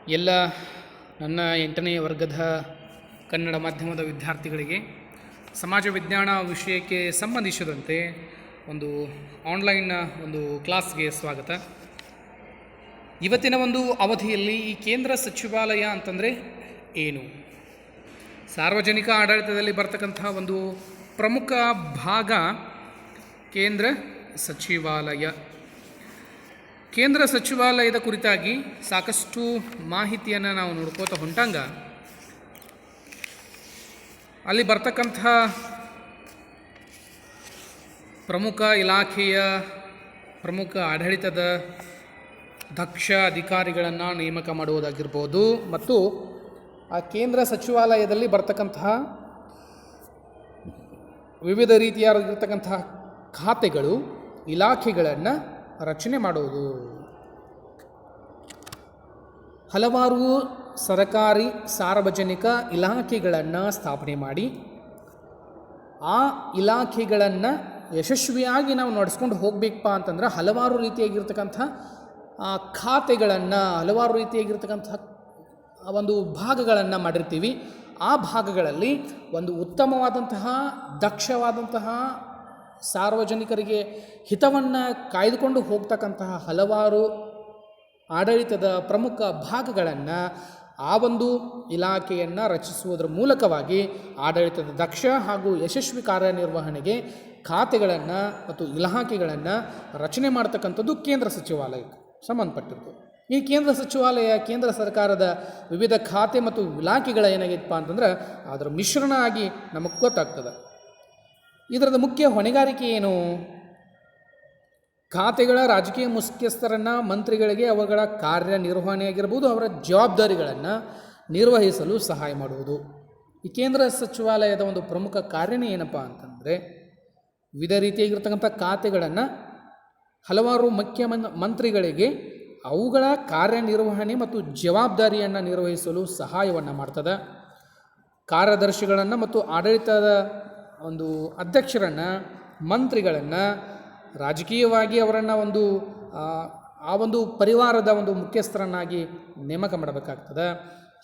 ಎಲ್ಲ ನನ್ನ 8ನೇ ವರ್ಗದ ಕನ್ನಡ ಮಾಧ್ಯಮದ ವಿದ್ಯಾರ್ಥಿಗಳಿಗೆ ಸಮಾಜ ವಿಜ್ಞಾನ ವಿಷಯಕ್ಕೆ ಸಂಬಂಧಿಸಿದಂತೆ ಒಂದು ಆನ್ಲೈನ್ ಒಂದು ಕ್ಲಾಸ್ಗೆ ಸ್ವಾಗತ. ಇವತ್ತಿನ ಒಂದು ಅವಧಿಯಲ್ಲಿ ಈ ಕೇಂದ್ರ ಸಚಿವಾಲಯ ಅಂತಂದರೆ ಏನು, ಸಾರ್ವಜನಿಕ ಆಡಳಿತದಲ್ಲಿ ಬರ್ತಕ್ಕಂಥ ಒಂದು ಪ್ರಮುಖ ಭಾಗ ಕೇಂದ್ರ ಸಚಿವಾಲಯ. ಕೇಂದ್ರ ಸಚಿವಾಲಯದ ಕುರಿತಾಗಿ ಸಾಕಷ್ಟು ಮಾಹಿತಿಯನ್ನು ನಾವು ನೋಡ್ಕೋತ ಹೊಂಟಂಗ ಅಲ್ಲಿ ಬರ್ತಕ್ಕಂಥ ಪ್ರಮುಖ ಇಲಾಖೆಯ ಪ್ರಮುಖ ಆಡಳಿತದ ದಕ್ಷ ಅಧಿಕಾರಿಗಳನ್ನು ನೇಮಕ ಮಾಡುವುದಾಗಿರ್ಬೋದು ಮತ್ತು ಆ ಕೇಂದ್ರ ಸಚಿವಾಲಯದಲ್ಲಿ ಬರ್ತಕ್ಕಂತಹ ವಿವಿಧ ರೀತಿಯಾಗಿರ್ತಕ್ಕಂತಹ ಖಾತೆಗಳು ಇಲಾಖೆಗಳನ್ನು ರಚನೆ ಮಾಡುವುದು. ಹಲವಾರು ಸರಕಾರಿ ಸಾರ್ವಜನಿಕ ಇಲಾಖೆಗಳನ್ನು ಸ್ಥಾಪನೆ ಮಾಡಿ ಆ ಇಲಾಖೆಗಳನ್ನು ಯಶಸ್ವಿಯಾಗಿ ನಾವು ನಡೆಸ್ಕೊಂಡು ಹೋಗಬೇಕಪ್ಪ ಅಂತಂದ್ರೆ ಹಲವಾರು ರೀತಿಯಾಗಿರ್ತಕ್ಕಂಥ ಖಾತೆಗಳನ್ನು ಹಲವಾರು ರೀತಿಯಾಗಿರ್ತಕ್ಕಂಥ ಒಂದು ಭಾಗಗಳನ್ನು ಮಾಡಿರ್ತೀವಿ. ಆ ಭಾಗಗಳಲ್ಲಿ ಒಂದು ಉತ್ತಮವಾದಂತಹ ದಕ್ಷವಾದಂತಹ ಸಾರ್ವಜನಿಕರಿಗೆ ಹಿತವನ್ನು ಕಾಯ್ದುಕೊಂಡು ಹೋಗ್ತಕ್ಕಂತಹ ಹಲವಾರು ಆಡಳಿತದ ಪ್ರಮುಖ ಭಾಗಗಳನ್ನು ಆ ಒಂದು ಇಲಾಖೆಯನ್ನು ರಚಿಸುವುದರ ಮೂಲಕವಾಗಿ ಆಡಳಿತದ ದಕ್ಷ ಹಾಗೂ ಯಶಸ್ವಿ ಕಾರ್ಯನಿರ್ವಹಣೆಗೆ ಖಾತೆಗಳನ್ನು ಮತ್ತು ಇಲಾಖೆಗಳನ್ನು ರಚನೆ ಮಾಡ್ತಕ್ಕಂಥದ್ದು ಕೇಂದ್ರ ಸಚಿವಾಲಯಕ್ಕೆ ಸಂಬಂಧಪಟ್ಟಿದ್ದು. ಈ ಕೇಂದ್ರ ಸಚಿವಾಲಯ ಕೇಂದ್ರ ಸರ್ಕಾರದ ವಿವಿಧ ಖಾತೆ ಮತ್ತು ಇಲಾಖೆಗಳ ಏನಾಗಿತ್ತಪ್ಪ ಅಂತಂದ್ರೆ ಅದರ ಮಿಶ್ರಣ ಆಗಿ ನಮಗೆ ಗೊತ್ತಾಗ್ತದೆ. ಇದರದ ಮುಖ್ಯ ಹೊಣೆಗಾರಿಕೆ ಏನು? ಖಾತೆಗಳ ರಾಜಕೀಯ ಮುಖ್ಯಸ್ಥರನ್ನು ಮಂತ್ರಿಗಳಿಗೆ ಅವರ ಕಾರ್ಯನಿರ್ವಹಣೆ ಆಗಿರ್ಬೋದು ಅವರ ಜವಾಬ್ದಾರಿಗಳನ್ನು ನಿರ್ವಹಿಸಲು ಸಹಾಯ ಮಾಡುವುದು. ಈ ಕೇಂದ್ರ ಸಚಿವಾಲಯದ ಒಂದು ಪ್ರಮುಖ ಕಾರ್ಯನೇ ಏನಪ್ಪ ಅಂತಂದರೆ ವಿವಿಧ ರೀತಿಯಾಗಿರ್ತಕ್ಕಂಥ ಖಾತೆಗಳನ್ನು ಹಲವಾರು ಮುಖ್ಯ ಮಂತ್ರಿಗಳಿಗೆ ಅವುಗಳ ಕಾರ್ಯನಿರ್ವಹಣೆ ಮತ್ತು ಜವಾಬ್ದಾರಿಯನ್ನು ನಿರ್ವಹಿಸಲು ಸಹಾಯವನ್ನು ಮಾಡ್ತದೆ. ಕಾರ್ಯದರ್ಶಿಗಳನ್ನು ಮತ್ತು ಆಡಳಿತದ ಒಂದು ಅಧ್ಯಕ್ಷರನ್ನು ಮಂತ್ರಿಗಳನ್ನು ರಾಜಕೀಯವಾಗಿ ಅವರನ್ನು ಒಂದು ಆ ಒಂದು ಪರಿವಾರದ ಒಂದು ಮುಖ್ಯಸ್ಥರನ್ನಾಗಿ ನೇಮಕ ಮಾಡಬೇಕಾಗ್ತದೆ.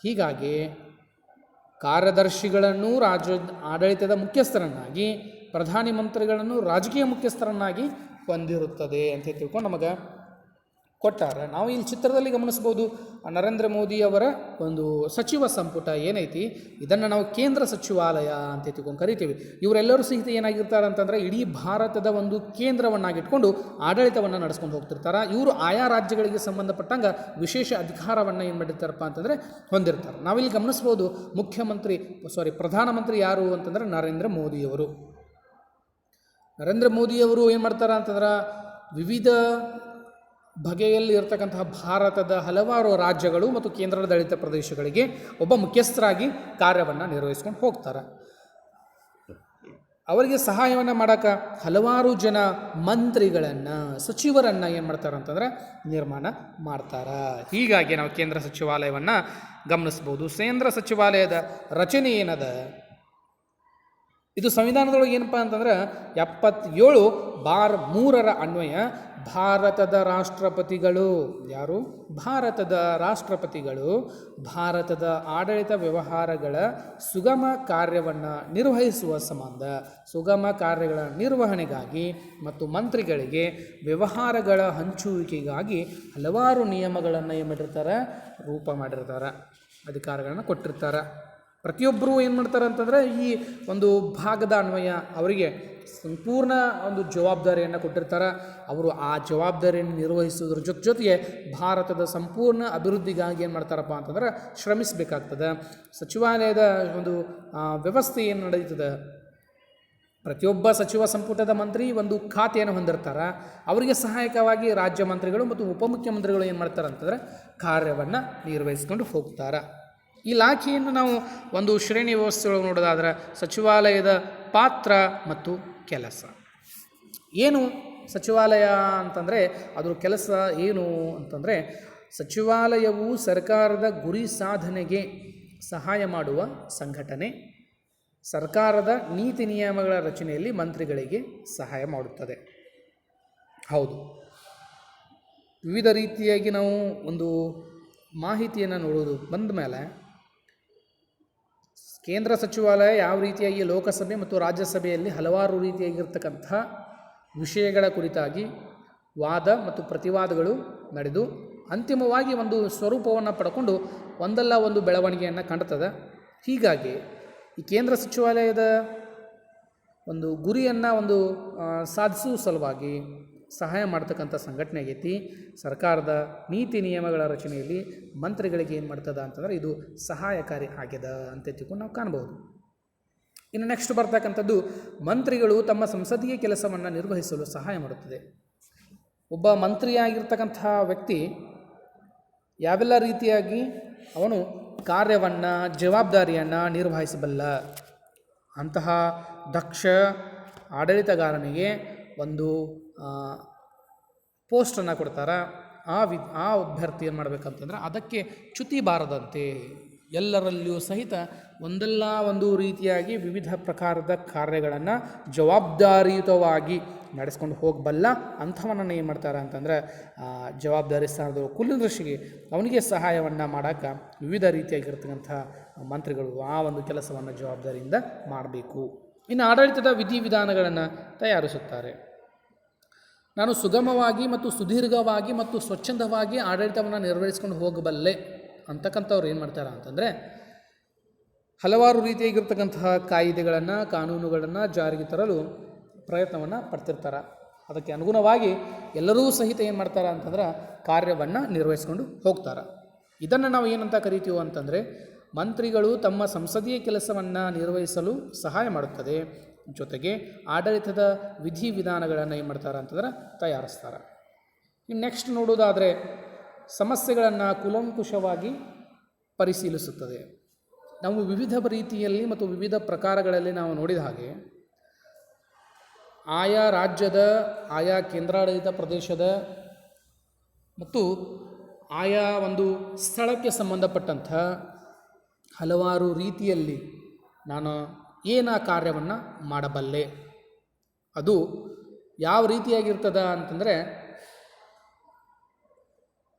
ಹೀಗಾಗಿ ಕಾರ್ಯದರ್ಶಿಗಳನ್ನು ಆಡಳಿತದ ಮುಖ್ಯಸ್ಥರನ್ನಾಗಿ ಪ್ರಧಾನಿ ಮಂತ್ರಿಗಳನ್ನು ರಾಜಕೀಯ ಮುಖ್ಯಸ್ಥರನ್ನಾಗಿ ಹೊಂದಿರುತ್ತದೆ ಅಂತ ತಿಳ್ಕೊಂಡು ನಮಗೆ ಕೊಟ್ಟಾರೆ. ನಾವು ಇಲ್ಲಿ ಚಿತ್ರದಲ್ಲಿ ಗಮನಿಸ್ಬೋದು ನರೇಂದ್ರ ಮೋದಿಯವರ ಒಂದು ಸಚಿವ ಸಂಪುಟ ಏನೈತಿ ಇದನ್ನು ನಾವು ಕೇಂದ್ರ ಸಚಿವಾಲಯ ಅಂತ ತಿಳ್ಕೊಂಡು ಕರಿತೀವಿ. ಇವರೆಲ್ಲರೂ ಸಹಿತ ಏನಾಗಿರ್ತಾರೆ ಅಂತಂದರೆ ಇಡೀ ಭಾರತದ ಒಂದು ಕೇಂದ್ರವನ್ನಾಗಿಟ್ಕೊಂಡು ಆಡಳಿತವನ್ನು ನಡೆಸ್ಕೊಂಡು ಹೋಗ್ತಿರ್ತಾರೆ. ಇವರು ಆಯಾ ರಾಜ್ಯಗಳಿಗೆ ಸಂಬಂಧಪಟ್ಟಂಗೆ ವಿಶೇಷ ಅಧಿಕಾರವನ್ನು ಏನು ಮಾಡಿರ್ತಾರಪ್ಪ ಅಂತಂದರೆ ಹೊಂದಿರ್ತಾರೆ. ನಾವಿಲ್ಲಿ ಗಮನಿಸ್ಬೋದು ಪ್ರಧಾನಮಂತ್ರಿ ಯಾರು ಅಂತಂದರೆ ನರೇಂದ್ರ ಮೋದಿಯವರು. ನರೇಂದ್ರ ಮೋದಿಯವರು ಏನು ಮಾಡ್ತಾರೆ ಅಂತಂದ್ರೆ ವಿವಿಧ ಬಗೆಯಲ್ಲಿ ಇರತಕ್ಕಂತಹ ಭಾರತದ ಹಲವಾರು ರಾಜ್ಯಗಳು ಮತ್ತು ಕೇಂದ್ರಾಡಳಿತ ಪ್ರದೇಶಗಳಿಗೆ ಒಬ್ಬ ಮುಖ್ಯಸ್ಥರಾಗಿ ಕಾರ್ಯವನ್ನು ನಿರ್ವಹಿಸ್ಕೊಂಡು ಹೋಗ್ತಾರೆ. ಅವರಿಗೆ ಸಹಾಯವನ್ನು ಮಾಡೋಕ್ಕೆ ಹಲವಾರು ಜನ ಮಂತ್ರಿಗಳನ್ನು ಸಚಿವರನ್ನು ಏನು ಮಾಡ್ತಾರೆ ಅಂತಂದರೆ ನಿರ್ಮಾಣ ಮಾಡ್ತಾರೆ. ಹೀಗಾಗಿ ನಾವು ಕೇಂದ್ರ ಸಚಿವಾಲಯವನ್ನು ಗಮನಿಸ್ಬೋದು. ಕೇಂದ್ರ ಸಚಿವಾಲಯದ ರಚನೆ ಏನದ, ಇದು ಸಂವಿಧಾನದೊಳಗೆ ಏನಪ್ಪ ಅಂತಂದ್ರೆ 77(3) ಅನ್ವಯ ಭಾರತದ ರಾಷ್ಟ್ರಪತಿಗಳು ಭಾರತದ ರಾಷ್ಟ್ರಪತಿಗಳು ಭಾರತದ ಆಡಳಿತ ವ್ಯವಹಾರಗಳ ಸುಗಮ ಕಾರ್ಯವನ್ನು ನಿರ್ವಹಿಸುವ ಸಂಬಂಧ ಸುಗಮ ಕಾರ್ಯಗಳ ನಿರ್ವಹಣೆಗಾಗಿ ಮತ್ತು ಮಂತ್ರಿಗಳಿಗೆ ವ್ಯವಹಾರಗಳ ಹಂಚುವಿಕೆಗಾಗಿ ಹಲವಾರು ನಿಯಮಗಳನ್ನು ಏನು ಮಾಡಿರ್ತಾರೆ, ರೂಪ ಮಾಡಿರ್ತಾರೆ, ಅಧಿಕಾರಗಳನ್ನು ಕೊಟ್ಟಿರ್ತಾರೆ. ಪ್ರತಿಯೊಬ್ಬರು ಏನು ಮಾಡ್ತಾರೆ ಅಂತಂದರೆ ಈ ಒಂದು ಭಾಗದ ಅನ್ವಯ ಅವರಿಗೆ ಸಂಪೂರ್ಣ ಒಂದು ಜವಾಬ್ದಾರಿಯನ್ನು ಕೊಟ್ಟಿರ್ತಾರೆ. ಅವರು ಆ ಜವಾಬ್ದಾರಿಯನ್ನು ನಿರ್ವಹಿಸೋದ್ರ ಜೊತೆಗೆ ಭಾರತದ ಸಂಪೂರ್ಣ ಅಭಿವೃದ್ಧಿಗಾಗಿ ಏನು ಮಾಡ್ತಾರಪ್ಪ ಅಂತಂದ್ರೆ ಶ್ರಮಿಸಬೇಕಾಗ್ತದೆ. ಸಚಿವಾಲಯದ ಒಂದು ವ್ಯವಸ್ಥೆ ಏನು ನಡೀತದೆ, ಪ್ರತಿಯೊಬ್ಬ ಸಚಿವ ಸಂಪುಟದ ಮಂತ್ರಿ ಒಂದು ಖಾತೆಯನ್ನು ಹೊಂದಿರ್ತಾರೆ. ಅವರಿಗೆ ಸಹಾಯಕವಾಗಿ ರಾಜ್ಯ ಮಂತ್ರಿಗಳು ಮತ್ತು ಉಪಮುಖ್ಯಮಂತ್ರಿಗಳು ಏನು ಮಾಡ್ತಾರೆ ಅಂತಂದರೆ ಕಾರ್ಯವನ್ನು ನಿರ್ವಹಿಸ್ಕೊಂಡು ಹೋಗ್ತಾರೆ. ಇಲಾಖೆಯನ್ನು ನಾವು ಒಂದು ಶ್ರೇಣಿ ವ್ಯವಸ್ಥೆಯೊಳಗೆ ನೋಡೋದಾದ್ರೆ ಸಚಿವಾಲಯದ ಪಾತ್ರ ಮತ್ತು ಕೆಲಸ ಏನು, ಸಚಿವಾಲಯ ಅಂತಂದರೆ ಅದರ ಕೆಲಸ ಏನು ಅಂತಂದರೆ ಸಚಿವಾಲಯವು ಸರ್ಕಾರದ ಗುರಿ ಸಾಧನೆಗೆ ಸಹಾಯ ಮಾಡುವ ಸಂಘಟನೆ. ಸರ್ಕಾರದ ನೀತಿ ನಿಯಮಗಳ ರಚನೆಯಲ್ಲಿ ಮಂತ್ರಿಗಳಿಗೆ ಸಹಾಯ ಮಾಡುತ್ತದೆ. ಹೌದು, ವಿವಿಧ ರೀತಿಯಾಗಿ ನಾವು ಒಂದು ಮಾಹಿತಿಯನ್ನು ನೋಡೋದು ಬಂದ ಮೇಲೆ ಕೇಂದ್ರ ಸಚಿವಾಲಯ ಯಾವ ರೀತಿಯಾಗಿ ಲೋಕಸಭೆ ಮತ್ತು ರಾಜ್ಯಸಭೆಯಲ್ಲಿ ಹಲವಾರು ರೀತಿಯಾಗಿರ್ತಕ್ಕಂಥ ವಿಷಯಗಳ ಕುರಿತಾಗಿ ವಾದ ಮತ್ತು ಪ್ರತಿವಾದಗಳು ನಡೆದು ಅಂತಿಮವಾಗಿ ಒಂದು ಸ್ವರೂಪವನ್ನು ಪಡ್ಕೊಂಡು ಒಂದಲ್ಲ ಒಂದು ಬೆಳವಣಿಗೆಯನ್ನು ಕಾಣ್ತದೆ. ಹೀಗಾಗಿ ಈ ಕೇಂದ್ರ ಸಚಿವಾಲಯದ ಒಂದು ಗುರಿಯನ್ನು ಸಾಧಿಸುವ ಸಲುವಾಗಿ ಸಹಾಯ ಮಾಡ್ತಕ್ಕಂಥ ಸಂಘಟನೆ ಆಗೈತಿ. ಸರ್ಕಾರದ ನೀತಿ ನಿಯಮಗಳ ರಚನೆಯಲ್ಲಿ ಮಂತ್ರಿಗಳಿಗೆ ಏನು ಮಾಡ್ತದ ಅಂತಂದರೆ ಇದು ಸಹಾಯಕಾರಿ ಆಗ್ಯದ ಅಂತ ತಿಳ್ಕೊಂಡು ನಾವು ಕಾಣ್ಬೋದು. ಇನ್ನು ನೆಕ್ಸ್ಟ್ ಬರ್ತಕ್ಕಂಥದ್ದು ಮಂತ್ರಿಗಳು ತಮ್ಮ ಸಂಸದೀಯ ಕೆಲಸವನ್ನು ನಿರ್ವಹಿಸಲು ಸಹಾಯ ಮಾಡುತ್ತದೆ. ಒಬ್ಬ ಮಂತ್ರಿಯಾಗಿರ್ತಕ್ಕಂಥ ವ್ಯಕ್ತಿ ಯಾವೆಲ್ಲ ರೀತಿಯಾಗಿ ಅವನು ಕಾರ್ಯವನ್ನು ಜವಾಬ್ದಾರಿಯನ್ನು ನಿರ್ವಹಿಸಬಲ್ಲ ಅಂತಹ ದಕ್ಷ ಆಡಳಿತಗಾರನಿಗೆ ಒಂದು ಪೋಸ್ಟನ್ನು ಕೊಡ್ತಾರೆ. ಆ ಅಭ್ಯರ್ಥಿ ಏನು ಮಾಡಬೇಕಂತಂದ್ರೆ ಅದಕ್ಕೆ ಚ್ಯುತಿ ಬಾರದಂತೆ ಎಲ್ಲರಲ್ಲಿಯೂ ಸಹಿತ ಒಂದಲ್ಲ ಒಂದು ರೀತಿಯಾಗಿ ವಿವಿಧ ಪ್ರಕಾರದ ಕಾರ್ಯಗಳನ್ನು ಜವಾಬ್ದಾರಿಯುತವಾಗಿ ನಡೆಸ್ಕೊಂಡು ಹೋಗಬಲ್ಲ ಅಂಥವನನ್ನು ಏನು ಮಾಡ್ತಾರೆ ಅಂತಂದ್ರೆ ಜವಾಬ್ದಾರಿ ಸ್ಥಾನದವರು ಕುಲದೃಷ್ಟಿಗೆ ಅವನಿಗೆ ಸಹಾಯವನ್ನು ಮಾಡೋಕ್ಕೆ ವಿವಿಧ ರೀತಿಯಾಗಿರ್ತಕ್ಕಂಥ ಮಂತ್ರಿಗಳು ಆ ಒಂದು ಕೆಲಸವನ್ನು ಜವಾಬ್ದಾರಿಯಿಂದ ಮಾಡಬೇಕು. ಇನ್ನು ಆಡಳಿತದ ವಿಧಿವಿಧಾನಗಳನ್ನು ತಯಾರಿಸುತ್ತಾರೆ. ನಾನು ಸುಗಮವಾಗಿ ಮತ್ತು ಸುದೀರ್ಘವಾಗಿ ಮತ್ತು ಸ್ವಚ್ಛಂದವಾಗಿ ಆಡಳಿತವನ್ನು ನಿರ್ವಹಿಸ್ಕೊಂಡು ಹೋಗಬಲ್ಲೆ ಅಂತಕ್ಕಂಥವ್ರು ಏನು ಮಾಡ್ತಾರೆ ಅಂತಂದರೆ ಹಲವಾರು ರೀತಿಯಾಗಿರ್ತಕ್ಕಂತಹ ಕಾಯಿದೆಗಳನ್ನು ಕಾನೂನುಗಳನ್ನು ಜಾರಿಗೆ ತರಲು ಪ್ರಯತ್ನವನ್ನು ಪಡ್ತಿರ್ತಾರೆ. ಅದಕ್ಕೆ ಅನುಗುಣವಾಗಿ ಎಲ್ಲರೂ ಸಹಿತ ಏನು ಮಾಡ್ತಾರೆ ಅಂತಂದ್ರೆ ಕಾರ್ಯವನ್ನು ನಿರ್ವಹಿಸ್ಕೊಂಡು ಹೋಗ್ತಾರೆ. ಇದನ್ನು ನಾವು ಏನಂತ ಕರಿತೀವಿ ಅಂತಂದರೆ ಮಂತ್ರಿಗಳು ತಮ್ಮ ಸಂಸದೀಯ ಕೆಲಸವನ್ನು ನಿರ್ವಹಿಸಲು ಸಹಾಯ ಮಾಡುತ್ತದೆ, ಜೊತೆಗೆ ಆಡಳಿತದ ವಿಧಿವಿಧಾನಗಳನ್ನು ಏನು ಮಾಡ್ತಾರೆ ಅಂತಂದ್ರೆ ತಯಾರಿಸ್ತಾರೆ. ಇನ್ನು ನೆಕ್ಸ್ಟ್ ನೋಡೋದಾದರೆ ಸಮಸ್ಯೆಗಳನ್ನು ಕೂಲಂಕುಷವಾಗಿ ಪರಿಶೀಲಿಸುತ್ತದೆ. ನಾವು ವಿವಿಧ ರೀತಿಯಲ್ಲಿ ಮತ್ತು ವಿವಿಧ ಪ್ರಕಾರಗಳಲ್ಲಿ ನಾವು ನೋಡಿದ ಹಾಗೆ ಆಯಾ ರಾಜ್ಯದ ಆಯಾ ಕೇಂದ್ರಾಡಳಿತ ಪ್ರದೇಶದ ಮತ್ತು ಆಯಾ ಒಂದು ಸ್ಥಳಕ್ಕೆ ಸಂಬಂಧಪಟ್ಟಂಥ ಹಲವಾರು ರೀತಿಯಲ್ಲಿ ನಾನು ಏನು ಕಾರ್ಯವನ್ನು ಮಾಡಬಲ್ಲೆ, ಅದು ಯಾವ ರೀತಿಯಾಗಿರ್ತದ ಅಂತಂದರೆ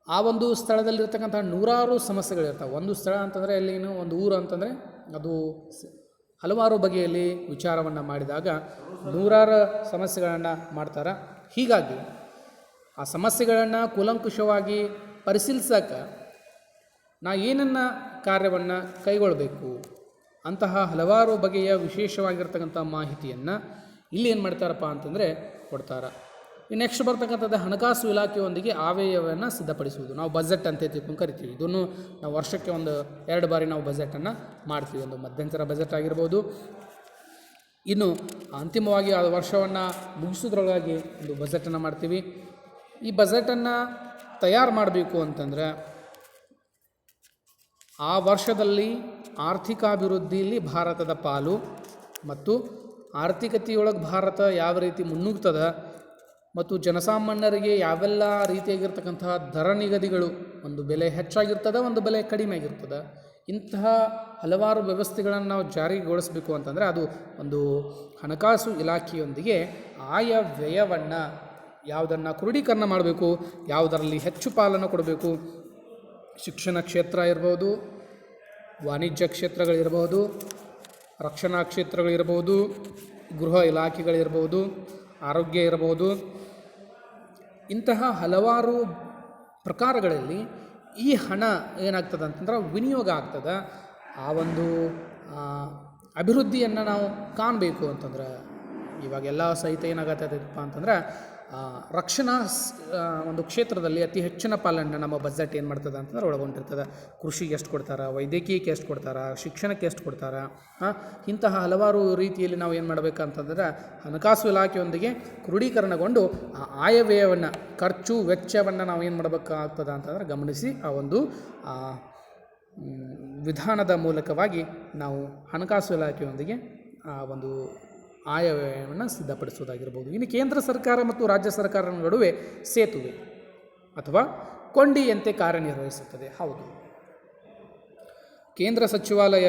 ಆ ಒಂದು ಸ್ಥಳದಲ್ಲಿರ್ತಕ್ಕಂಥ ನೂರಾರು ಸಮಸ್ಯೆಗಳಿರ್ತವೆ. ಒಂದು ಸ್ಥಳ ಅಂತಂದರೆ ಅಲ್ಲಿನ ಒಂದು ಊರು ಅಂತಂದರೆ ಅದು ಹಲವಾರು ಬಗೆಯಲ್ಲಿ ವಿಚಾರವನ್ನು ಮಾಡಿದಾಗ ನೂರಾರು ಸಮಸ್ಯೆಗಳನ್ನು ಮಾಡ್ತಾರೆ. ಹೀಗಾಗಿ ಆ ಸಮಸ್ಯೆಗಳನ್ನು ಕೂಲಂಕುಷವಾಗಿ ಪರಿಶೀಲಿಸೋಕೆ ನಾ ಏನನ್ನು ಕಾರ್ಯವನ್ನು ಕೈಗೊಳ್ಳಬೇಕು ಅಂತಹ ಹಲವಾರು ಬಗೆಯ ವಿಶೇಷವಾಗಿರ್ತಕ್ಕಂಥ ಮಾಹಿತಿಯನ್ನು ಇಲ್ಲಿ ಏನು ಮಾಡ್ತಾರಪ್ಪ ಅಂತಂದರೆ ಕೊಡ್ತಾರೆ. ಈ ನೆಕ್ಸ್ಟ್ ಬರ್ತಕ್ಕಂಥದ್ದು ಹಣಕಾಸು ಇಲಾಖೆಯೊಂದಿಗೆ ಆಯವ್ಯಯವನ್ನು ಸಿದ್ಧಪಡಿಸುವುದು. ನಾವು ಬಜೆಟ್ ಅಂತ ತಿಳ್ಕೊಂಡು ಕರಿತೀವಿ. ಇದನ್ನು ನಾವು ವರ್ಷಕ್ಕೆ 2 ಬಾರಿ ನಾವು ಬಜೆಟನ್ನು ಮಾಡ್ತೀವಿ. ಒಂದು ಮಧ್ಯಂತರ ಬಜೆಟ್ ಆಗಿರ್ಬೋದು, ಇನ್ನು ಅಂತಿಮವಾಗಿ ಆ ವರ್ಷವನ್ನು ಮುಗಿಸೋದ್ರೊಳಗಾಗಿ ಒಂದು ಬಜೆಟನ್ನು ಮಾಡ್ತೀವಿ. ಈ ಬಜೆಟನ್ನು ತಯಾರು ಮಾಡಬೇಕು ಅಂತಂದರೆ ಆ ವರ್ಷದಲ್ಲಿ ಆರ್ಥಿಕಾಭಿವೃದ್ಧಿಯಲ್ಲಿ ಭಾರತದ ಪಾಲು ಮತ್ತು ಆರ್ಥಿಕತೆಯೊಳಗೆ ಭಾರತ ಯಾವ ರೀತಿ ಮುನ್ನುಗ್ತದ ಮತ್ತು ಜನಸಾಮಾನ್ಯರಿಗೆ ಯಾವೆಲ್ಲ ರೀತಿಯಾಗಿರ್ತಕ್ಕಂತಹ ದರ ನಿಗದಿಗಳು, ಒಂದು ಬೆಲೆ ಹೆಚ್ಚಾಗಿರ್ತದೆ, ಒಂದು ಬೆಲೆ ಕಡಿಮೆ ಆಗಿರ್ತದೆ, ಇಂತಹ ಹಲವಾರು ವ್ಯವಸ್ಥೆಗಳನ್ನು ನಾವು ಜಾರಿಗೊಳಿಸಬೇಕು ಅಂತಂದರೆ ಅದು ಒಂದು ಹಣಕಾಸು ಇಲಾಖೆಯೊಂದಿಗೆ ಆಯಾ ವ್ಯಯವನ್ನು ಯಾವುದನ್ನು ಕ್ರೋಢೀಕರಣ ಮಾಡಬೇಕು, ಯಾವುದರಲ್ಲಿ ಹೆಚ್ಚು ಪಾಲನ್ನು ಕೊಡಬೇಕು. ಶಿಕ್ಷಣ ಕ್ಷೇತ್ರ ಇರ್ಬೋದು, ವಾಣಿಜ್ಯ ಕ್ಷೇತ್ರಗಳಿರ್ಬೋದು, ರಕ್ಷಣಾ ಕ್ಷೇತ್ರಗಳಿರ್ಬೋದು, ಗೃಹ ಇಲಾಖೆಗಳಿರ್ಬೋದು, ಆರೋಗ್ಯ ಇರ್ಬೋದು, ಇಂತಹ ಹಲವಾರು ಪ್ರಕಾರಗಳಲ್ಲಿ ಈ ಹಣ ಏನಾಗ್ತದೆ ಅಂತಂದ್ರೆ ವಿನಿಯೋಗ ಆಗ್ತದೆ. ಆ ಒಂದು ಅಭಿವೃದ್ಧಿಯನ್ನು ನಾವು ಕಾಣಬೇಕು ಅಂತಂದ್ರೆ ಇವಾಗೆಲ್ಲ ಸಹಿತ ಏನಾಗತ್ತದಪ್ಪ ಅಂತಂದ್ರೆ ರಕ್ಷಣಾ ಒಂದು ಕ್ಷೇತ್ರದಲ್ಲಿ ಅತಿ ಹೆಚ್ಚಿನ ಪಾಲನ್ನು ನಮ್ಮ ಬಜೆಟ್ ಏನು ಮಾಡ್ತದೆ ಅಂತಂದ್ರೆ ಒಳಗೊಂಡಿರ್ತದೆ. ಕೃಷಿಗೆ ಎಷ್ಟು ಕೊಡ್ತಾರೆ, ವೈದ್ಯಕೀಯಕ್ಕೆ ಎಷ್ಟು ಕೊಡ್ತಾರೆ, ಶಿಕ್ಷಣಕ್ಕೆ ಎಷ್ಟು ಕೊಡ್ತಾರೆ, ಇಂತಹ ಹಲವಾರು ರೀತಿಯಲ್ಲಿ ನಾವು ಏನು ಮಾಡಬೇಕಂತಂದ್ರೆ ಹಣಕಾಸು ಇಲಾಖೆಯೊಂದಿಗೆ ಕ್ರೋಢೀಕರಣಗೊಂಡು ಆ ಆಯವ್ಯಯವನ್ನು ಖರ್ಚು ವೆಚ್ಚವನ್ನು ನಾವು ಏನು ಮಾಡಬೇಕಾಗ್ತದೆ ಅಂತಂದ್ರೆ ಗಮನಿಸಿ ಆ ಒಂದು ವಿಧಾನದ ಮೂಲಕವಾಗಿ ನಾವು ಹಣಕಾಸು ಇಲಾಖೆಯೊಂದಿಗೆ ಆ ಒಂದು ಆಯವ್ಯಯವನ್ನು ಸಿದ್ಧಪಡಿಸುವುದಾಗಿರ್ಬೋದು. ಇನ್ನು ಕೇಂದ್ರ ಸರ್ಕಾರ ಮತ್ತು ರಾಜ್ಯ ಸರ್ಕಾರದ ನಡುವೆ ಸೇತುವೆ ಅಥವಾ ಕೊಂಡಿಯಂತೆ ಕಾರ್ಯನಿರ್ವಹಿಸುತ್ತದೆ. ಹೌದು, ಕೇಂದ್ರ ಸಚಿವಾಲಯ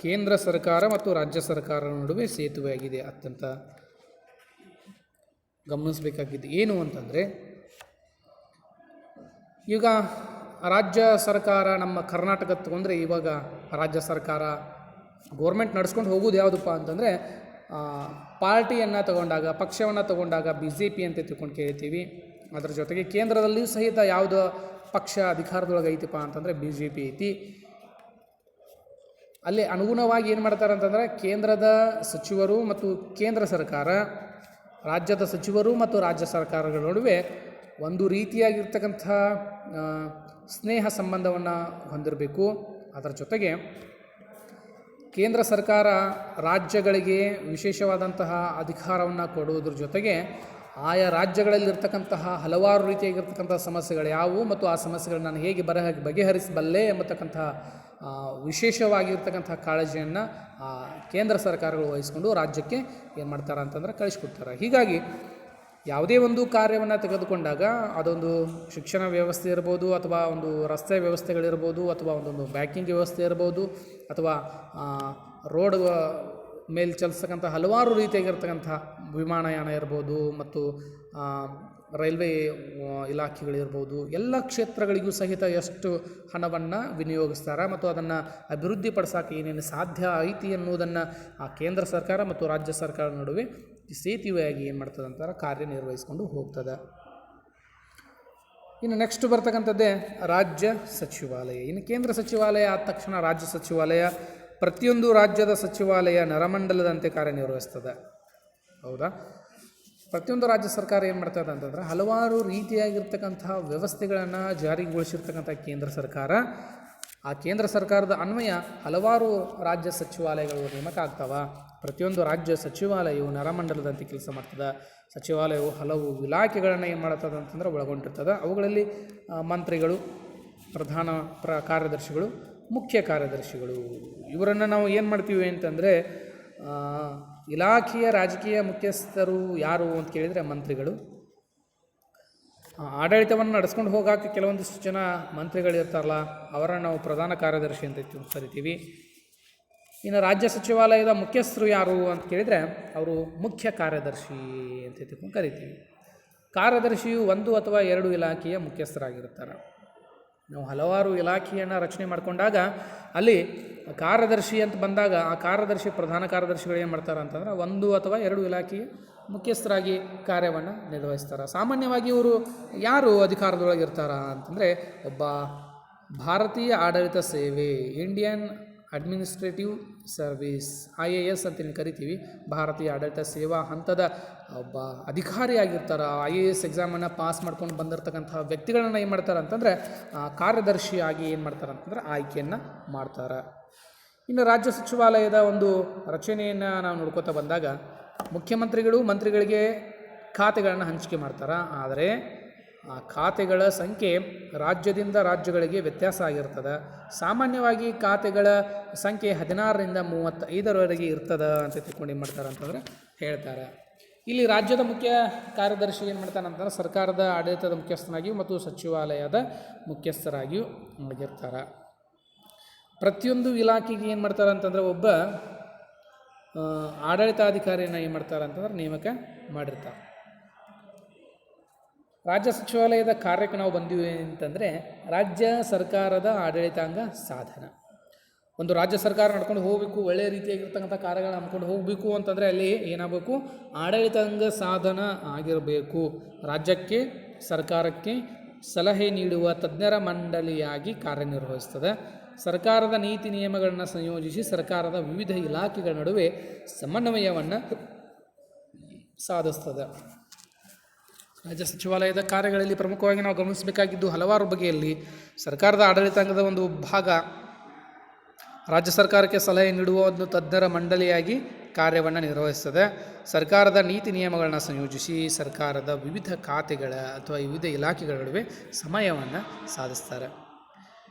ಕೇಂದ್ರ ಸರ್ಕಾರ ಮತ್ತು ರಾಜ್ಯ ಸರ್ಕಾರದ ನಡುವೆ ಸೇತುವೆಯಾಗಿದೆ. ಅತ್ಯಂತ ಗಮನಿಸಬೇಕಾಗಿದ್ದು ಏನು ಅಂತಂದರೆ ಈಗ ರಾಜ್ಯ ಸರ್ಕಾರ ನಮ್ಮ ಕರ್ನಾಟಕ ತಗೊಂಡ್ರೆ ಇವಾಗ ರಾಜ್ಯ ಸರ್ಕಾರ ಗೋರ್ಮೆಂಟ್ ನಡೆಸ್ಕೊಂಡು ಹೋಗೋದು ಯಾವುದಪ್ಪ ಅಂತಂದರೆ ಪಾರ್ಟಿಯನ್ನು ತಗೊಂಡಾಗ, ಪಕ್ಷವನ್ನು ತಗೊಂಡಾಗ BJP ಅಂತ ತಿಳ್ಕೊಂಡು ಕೇಳ್ತೀವಿ. ಅದರ ಜೊತೆಗೆ ಕೇಂದ್ರದಲ್ಲಿಯೂ ಸಹಿತ ಯಾವುದು ಪಕ್ಷ ಅಧಿಕಾರದೊಳಗೆ ಐತಿಪ್ಪ ಅಂತಂದರೆ BJP ಐತಿ. ಅಲ್ಲಿ ಅನುಗುಣವಾಗಿ ಏನು ಮಾಡ್ತಾರೆ ಅಂತಂದರೆ ಕೇಂದ್ರದ ಸಚಿವರು ಮತ್ತು ಕೇಂದ್ರ ಸರ್ಕಾರ, ರಾಜ್ಯದ ಸಚಿವರು ಮತ್ತು ರಾಜ್ಯ ಸರ್ಕಾರಗಳ ನಡುವೆ ಒಂದು ರೀತಿಯಾಗಿರ್ತಕ್ಕಂಥ ಸ್ನೇಹ ಸಂಬಂಧವನ್ನು ಹೊಂದಿರಬೇಕು. ಅದರ ಜೊತೆಗೆ ಕೇಂದ್ರ ಸರ್ಕಾರ ರಾಜ್ಯಗಳಿಗೆ ವಿಶೇಷವಾದಂತಹ ಅಧಿಕಾರವನ್ನು ಕೊಡುವುದ್ರ ಜೊತೆಗೆ ಆಯಾ ರಾಜ್ಯಗಳಲ್ಲಿರ್ತಕ್ಕಂತಹ ಹಲವಾರು ರೀತಿಯಾಗಿರ್ತಕ್ಕಂಥ ಸಮಸ್ಯೆಗಳು ಯಾವುವು ಮತ್ತು ಆ ಸಮಸ್ಯೆಗಳನ್ನ ನಾನು ಹೇಗೆ ಬಗೆಹರಿಸಬಲ್ಲೆ ಎಂಬತಕ್ಕಂಥ ವಿಶೇಷವಾಗಿರ್ತಕ್ಕಂಥ ಕಾಳಜಿಯನ್ನು ಕೇಂದ್ರ ಸರ್ಕಾರಗಳು ವಹಿಸ್ಕೊಂಡು ರಾಜ್ಯಕ್ಕೆ ಏನು ಮಾಡ್ತಾರೆ ಅಂತಂದ್ರೆ ಕಳಿಸ್ಕೊಡ್ತಾರೆ. ಹೀಗಾಗಿ ಯಾವುದೇ ಒಂದು ಕಾರ್ಯವನ್ನು ತೆಗೆದುಕೊಂಡಾಗ ಅದೊಂದು ಶಿಕ್ಷಣ ವ್ಯವಸ್ಥೆ ಇರ್ಬೋದು, ಅಥವಾ ಒಂದು ರಸ್ತೆ ವ್ಯವಸ್ಥೆಗಳಿರ್ಬೋದು, ಅಥವಾ ಒಂದೊಂದು ಬ್ಯಾಂಕಿಂಗ್ ವ್ಯವಸ್ಥೆ ಇರ್ಬೋದು, ಅಥವಾ ರೋಡ್ ಮೇಲೆ ಚಲಿಸ್ತಕ್ಕಂಥ ಹಲವಾರು ರೀತಿಯಾಗಿರ್ತಕ್ಕಂಥ ವಿಮಾನಯಾನ ಇರ್ಬೋದು, ಮತ್ತು ರೈಲ್ವೆ ಇಲಾಖೆಗಳಿರ್ಬೋದು, ಎಲ್ಲ ಕ್ಷೇತ್ರಗಳಿಗೂ ಸಹಿತ ಎಷ್ಟು ಹಣವನ್ನು ವಿನಿಯೋಗಿಸ್ತಾರೆ ಮತ್ತು ಅದನ್ನು ಅಭಿವೃದ್ಧಿಪಡಿಸೋಕೆ ಏನೇನು ಸಾಧ್ಯ ಐತಿ ಅನ್ನೋದನ್ನು ಆ ಕೇಂದ್ರ ಸರ್ಕಾರ ಮತ್ತು ರಾಜ್ಯ ಸರ್ಕಾರದ ನಡುವೆ ಸೇತುವೆಯಾಗಿ ಏನು ಮಾಡ್ತದೆ ಅಂತಾರೆ ಕಾರ್ಯನಿರ್ವಹಿಸ್ಕೊಂಡು ಹೋಗ್ತದೆ. ಇನ್ನು ನೆಕ್ಸ್ಟ್ ಬರ್ತಕ್ಕಂಥದ್ದೇ ರಾಜ್ಯ ಸಚಿವಾಲಯ. ಇನ್ನು ಕೇಂದ್ರ ಸಚಿವಾಲಯ ಆದ ತಕ್ಷಣ ರಾಜ್ಯ ಸಚಿವಾಲಯ, ಪ್ರತಿಯೊಂದು ರಾಜ್ಯದ ಸಚಿವಾಲಯ ನರಮಂಡಲದಂತೆ ಕಾರ್ಯನಿರ್ವಹಿಸ್ತದೆ. ಹೌದಾ? ಪ್ರತಿಯೊಂದು ರಾಜ್ಯ ಸರ್ಕಾರ ಏನು ಮಾಡ್ತದೆ ಅಂತಂದ್ರೆ ಹಲವಾರು ರೀತಿಯಾಗಿರ್ತಕ್ಕಂಥ ವ್ಯವಸ್ಥೆಗಳನ್ನು ಜಾರಿಗೊಳಿಸಿರ್ತಕ್ಕಂಥ ಕೇಂದ್ರ ಸರ್ಕಾರ, ಆ ಕೇಂದ್ರ ಸರ್ಕಾರದ ಅನ್ವಯ ಹಲವಾರು ರಾಜ್ಯ ಸಚಿವಾಲಯಗಳು ನೇಮಕ ಆಗ್ತಾವೆ. ಪ್ರತಿಯೊಂದು ರಾಜ್ಯ ಸಚಿವಾಲಯವು ನರಮಂಡಲದಂತೆ ಕೆಲಸ ಮಾಡ್ತದೆ. ಸಚಿವಾಲಯವು ಹಲವು ಇಲಾಖೆಗಳನ್ನು ಏನು ಮಾಡ್ತದೆ ಅಂತಂದ್ರೆ ಒಳಗೊಂಡಿರ್ತದೆ. ಅವುಗಳಲ್ಲಿ ಮಂತ್ರಿಗಳು, ಪ್ರಧಾನ ಕಾರ್ಯದರ್ಶಿಗಳು, ಮುಖ್ಯ ಕಾರ್ಯದರ್ಶಿಗಳು, ಇವರನ್ನು ನಾವು ಏನು ಮಾಡ್ತೀವಿ ಅಂತಂದರೆ ಇಲಾಖೆಯ ರಾಜಕೀಯ ಮುಖ್ಯಸ್ಥರು ಯಾರು ಅಂತ ಕೇಳಿದರೆ ಮಂತ್ರಿಗಳು. ಆಡಳಿತವನ್ನು ನಡೆಸ್ಕೊಂಡು ಹೋಗೋಕೆ ಕೆಲವೊಂದಿಷ್ಟು ಜನ ಮಂತ್ರಿಗಳಿರ್ತಾರಲ್ಲ, ಅವರನ್ನು ನಾವು ಪ್ರಧಾನ ಕಾರ್ಯದರ್ಶಿ ಅಂತ ಕರಿತೀವಿ. ಇನ್ನು ರಾಜ್ಯ ಸಚಿವಾಲಯದ ಮುಖ್ಯಸ್ಥರು ಯಾರು ಅಂತ ಕೇಳಿದರೆ ಅವರು ಮುಖ್ಯ ಕಾರ್ಯದರ್ಶಿ ಅಂತ ತಿಳ್ಕೊಂಡು ಕರಿತೀವಿ. ಕಾರ್ಯದರ್ಶಿಯು ಒಂದು ಅಥವಾ ಎರಡು ಇಲಾಖೆಯ ಮುಖ್ಯಸ್ಥರಾಗಿರ್ತಾರೆ. ನಾವು ಹಲವಾರು ಇಲಾಖೆಯನ್ನು ರಚನೆ ಮಾಡಿಕೊಂಡಾಗ ಅಲ್ಲಿ ಕಾರ್ಯದರ್ಶಿ ಅಂತ ಬಂದಾಗ ಆ ಕಾರ್ಯದರ್ಶಿ, ಪ್ರಧಾನ ಕಾರ್ಯದರ್ಶಿಗಳು ಏನು ಮಾಡ್ತಾರೆ ಅಂತಂದ್ರೆ ಒಂದು ಅಥವಾ ಎರಡು ಇಲಾಖೆಯ ಮುಖ್ಯಸ್ಥರಾಗಿ ಕಾರ್ಯವನ್ನು ನಿರ್ವಹಿಸ್ತಾರೆ. ಸಾಮಾನ್ಯವಾಗಿ ಇವರು ಯಾರು ಅಧಿಕಾರದೊಳಗಿರ್ತಾರ ಅಂತಂದರೆ ಒಬ್ಬ ಭಾರತೀಯ ಆಡಳಿತ ಸೇವೆ, ಇಂಡಿಯನ್ ಅಡ್ಮಿನಿಸ್ಟ್ರೇಟಿವ್ ಸರ್ವಿಸ್, IAS ಅಂತೇಳಿ ಕರಿತೀವಿ. ಭಾರತೀಯ ಆಡಳಿತ ಸೇವಾ ಹಂತದ ಒಬ್ಬ ಅಧಿಕಾರಿಯಾಗಿರ್ತಾರೆ. IAS ಎಕ್ಸಾಮನ್ನು ಪಾಸ್ ಮಾಡ್ಕೊಂಡು ಬಂದಿರತಕ್ಕಂಥ ವ್ಯಕ್ತಿಗಳನ್ನ ಏನು ಮಾಡ್ತಾರೆ ಅಂತಂದರೆ ಕಾರ್ಯದರ್ಶಿಯಾಗಿ ಏನು ಮಾಡ್ತಾರೆ ಅಂತಂದರೆ ಆಯ್ಕೆಯನ್ನು ಮಾಡ್ತಾರೆ. ಇನ್ನು ರಾಜ್ಯ ಸಚಿವಾಲಯದ ಒಂದು ರಚನೆಯನ್ನು ನಾವು ನೋಡ್ಕೋತಾ ಬಂದಾಗ ಮುಖ್ಯಮಂತ್ರಿಗಳು ಮಂತ್ರಿಗಳಿಗೆ ಖಾತೆಗಳನ್ನು ಹಂಚಿಕೆ ಮಾಡ್ತಾರೆ. ಆದರೆ ಆ ಖಾತೆಗಳ ಸಂಖ್ಯೆ ರಾಜ್ಯದಿಂದ ರಾಜ್ಯಗಳಿಗೆ ವ್ಯತ್ಯಾಸ ಆಗಿರ್ತದೆ. ಸಾಮಾನ್ಯವಾಗಿ ಖಾತೆಗಳ ಸಂಖ್ಯೆ 16ರಿಂದ 35ರವರೆಗೆ ಇರ್ತದೆ ಅಂತ ತಿಳ್ಕೊಂಡು ಏನು ಮಾಡ್ತಾರೆ ಅಂತಂದರೆ ಹೇಳ್ತಾರೆ. ಇಲ್ಲಿ ರಾಜ್ಯದ ಮುಖ್ಯ ಕಾರ್ಯದರ್ಶಿ ಏನು ಮಾಡ್ತಾನೆ ಅಂತಂದ್ರೆ ಸರ್ಕಾರದ ಆಡಳಿತದ ಮುಖ್ಯಸ್ಥನಾಗಿಯೂ ಮತ್ತು ಸಚಿವಾಲಯದ ಮುಖ್ಯಸ್ಥರಾಗಿಯೂ ಆಗಿರ್ತಾರೆ. ಪ್ರತಿಯೊಂದು ಇಲಾಖೆಗೆ ಏನು ಮಾಡ್ತಾರೆ ಅಂತಂದರೆ ಒಬ್ಬ ಆಡಳಿತಾಧಿಕಾರಿಯನ್ನು ಏನು ಮಾಡ್ತಾರೆ ಅಂತಂದ್ರೆ ನೇಮಕ ಮಾಡಿರ್ತಾರೆ. ರಾಜ್ಯ ಸಚಿವಾಲಯದ ಕಾರ್ಯಕ್ಕೆ ನಾವು ಬಂದೀವಿ ಅಂತಂದರೆ ರಾಜ್ಯ ಸರ್ಕಾರದ ಆಡಳಿತಾಂಗ ಸಾಧನ. ಒಂದು ರಾಜ್ಯ ಸರ್ಕಾರ ನಡ್ಕೊಂಡು ಹೋಗಬೇಕು, ಒಳ್ಳೆಯ ರೀತಿಯಾಗಿರ್ತಕ್ಕಂಥ ಕಾರ್ಯಗಳನ್ನ ನಂಬ್ಕೊಂಡು ಹೋಗಬೇಕು ಅಂತಂದರೆ ಅಲ್ಲಿ ಏನಾಗಬೇಕು, ಆಡಳಿತಾಂಗ ಸಾಧನ ಆಗಿರಬೇಕು. ರಾಜ್ಯಕ್ಕೆ, ಸರ್ಕಾರಕ್ಕೆ ಸಲಹೆ ನೀಡುವ ತಜ್ಞರ ಮಂಡಳಿಯಾಗಿ ಕಾರ್ಯನಿರ್ವಹಿಸ್ತದೆ. ಸರ್ಕಾರದ ನೀತಿ ನಿಯಮಗಳನ್ನು ಸಂಯೋಜಿಸಿ ಸರ್ಕಾರದ ವಿವಿಧ ಇಲಾಖೆಗಳ ನಡುವೆ ಸಮನ್ವಯವನ್ನು ಸಾಧಿಸ್ತದೆ. ರಾಜ್ಯ ಸಚಿವಾಲಯದ ಕಾರ್ಯಗಳಲ್ಲಿ ಪ್ರಮುಖವಾಗಿ ನಾವು ಗಮನಿಸಬೇಕಾಗಿದ್ದು ಹಲವಾರು ಬಗೆಯಲ್ಲಿ ಸರ್ಕಾರದ ಆಡಳಿತಾಂಗದ ಒಂದು ಭಾಗ ರಾಜ್ಯ ಸರ್ಕಾರಕ್ಕೆ ಸಲಹೆ ನೀಡುವ ಒಂದು ತಜ್ಞರ ಮಂಡಳಿಯಾಗಿ ಕಾರ್ಯವನ್ನು ನಿರ್ವಹಿಸ್ತದೆ. ಸರ್ಕಾರದ ನೀತಿ ನಿಯಮಗಳನ್ನು ಸಂಯೋಜಿಸಿ ಸರ್ಕಾರದ ವಿವಿಧ ಖಾತೆಗಳ ಅಥವಾ ವಿವಿಧ ಇಲಾಖೆಗಳ ನಡುವೆ ಸಮಯವನ್ನು ಸಾಧಿಸ್ತಾರೆ.